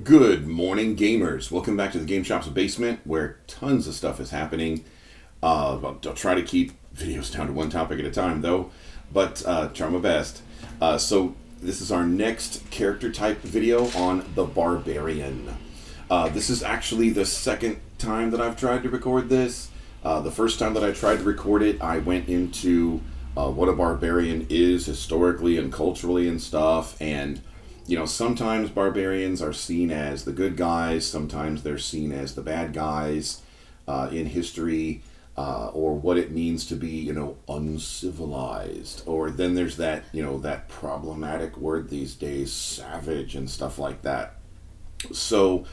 Good morning, gamers. Welcome back to the Game Shop's basement, where tons of stuff is happening. I'll try to keep videos down to one topic at a time, though, but try my best. So this is our next character type video on the Barbarian. This is actually the second time that I've tried to record this. The first time that I tried to record it, I went into what a Barbarian is historically and culturally and stuff, and sometimes barbarians are seen as the good guys, sometimes they're seen as the bad guys in history, or what it means to be, uncivilized. Or then there's that, that problematic word these days, savage and stuff like that. So,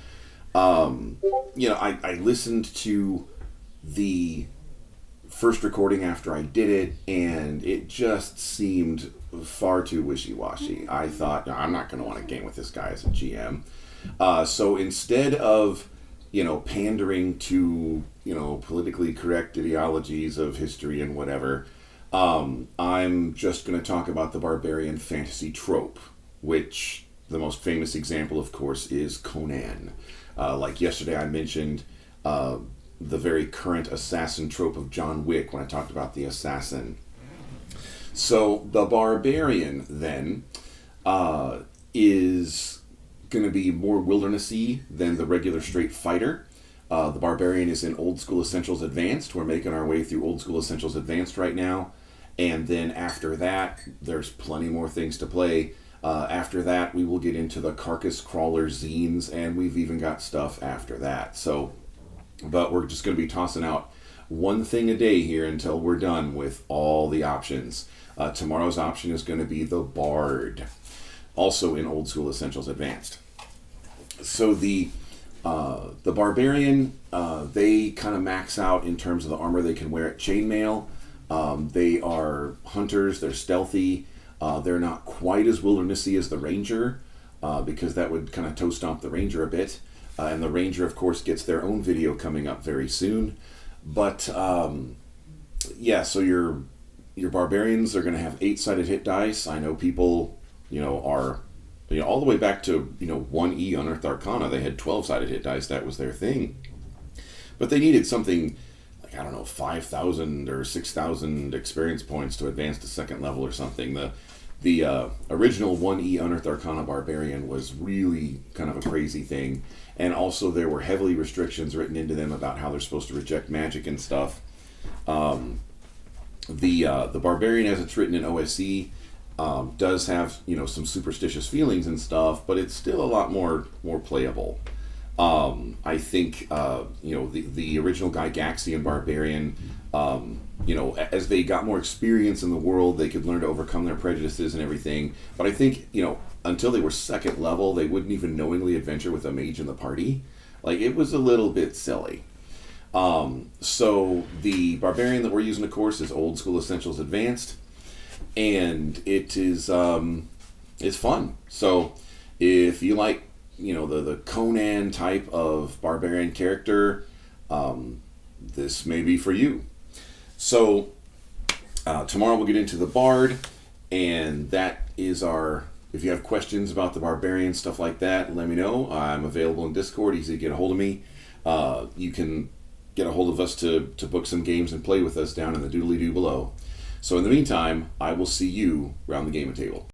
I listened to the first recording after I did it, and it just seemed far too wishy-washy. I thought, no, I'm not going to want to game with this guy as a GM. So instead of, pandering to, politically correct ideologies of history and whatever, I'm just going to talk about the barbarian fantasy trope, which the most famous example, of course, is Conan. Like yesterday I mentioned the very current assassin trope of John Wick when I talked about the assassin. So the barbarian then is going to be more wildernessy than the regular straight fighter. The barbarian is in Old School Essentials Advanced. We're making our way through Old School Essentials Advanced right now. And then after that, there's plenty more things to play. After that, we will get into the Carcass Crawler zines, and we've even got stuff after that. But we're just going to be tossing out one thing a day here until we're done with all the options. Tomorrow's option is going to be the Bard, also in Old School Essentials Advanced. So the Barbarian, they kind of max out in terms of the armor they can wear at chainmail. They are hunters, they're stealthy, they're not quite as wildernessy as the Ranger, because that would kind of toe stomp the Ranger a bit. And the Ranger, of course, gets their own video coming up very soon. But, so your barbarians are going to have 8-sided hit dice. I know people, are, all the way back to, 1E Unearthed Arcana, they had 12-sided hit dice. That was their thing. But they needed something, 5,000 or 6,000 experience points to advance to second level or something. The original 1E Unearthed Arcana Barbarian was really kind of a crazy thing. And also there were heavily restrictions written into them about how they're supposed to reject magic and stuff. The Barbarian, as it's written in OSE, does have, some superstitious feelings and stuff, but it's still a lot more playable. I think, the original Gygaxian Barbarian, as they got more experience in the world, they could learn to overcome their prejudices and everything. But I think, until they were second level, they wouldn't even knowingly adventure with a mage in the party. It was a little bit silly. So the Barbarian that we're using, of course, is Old School Essentials Advanced, and it is, it's fun. So if you like, the Conan type of barbarian character, this may be for you. So tomorrow we'll get into the Bard, and that is if you have questions about the Barbarian, stuff like that, let me know. I'm available in Discord, easy to get a hold of me. You can get a hold of us to book some games and play with us down in the doodly-doo below. So in the meantime, I will see you around the gaming table.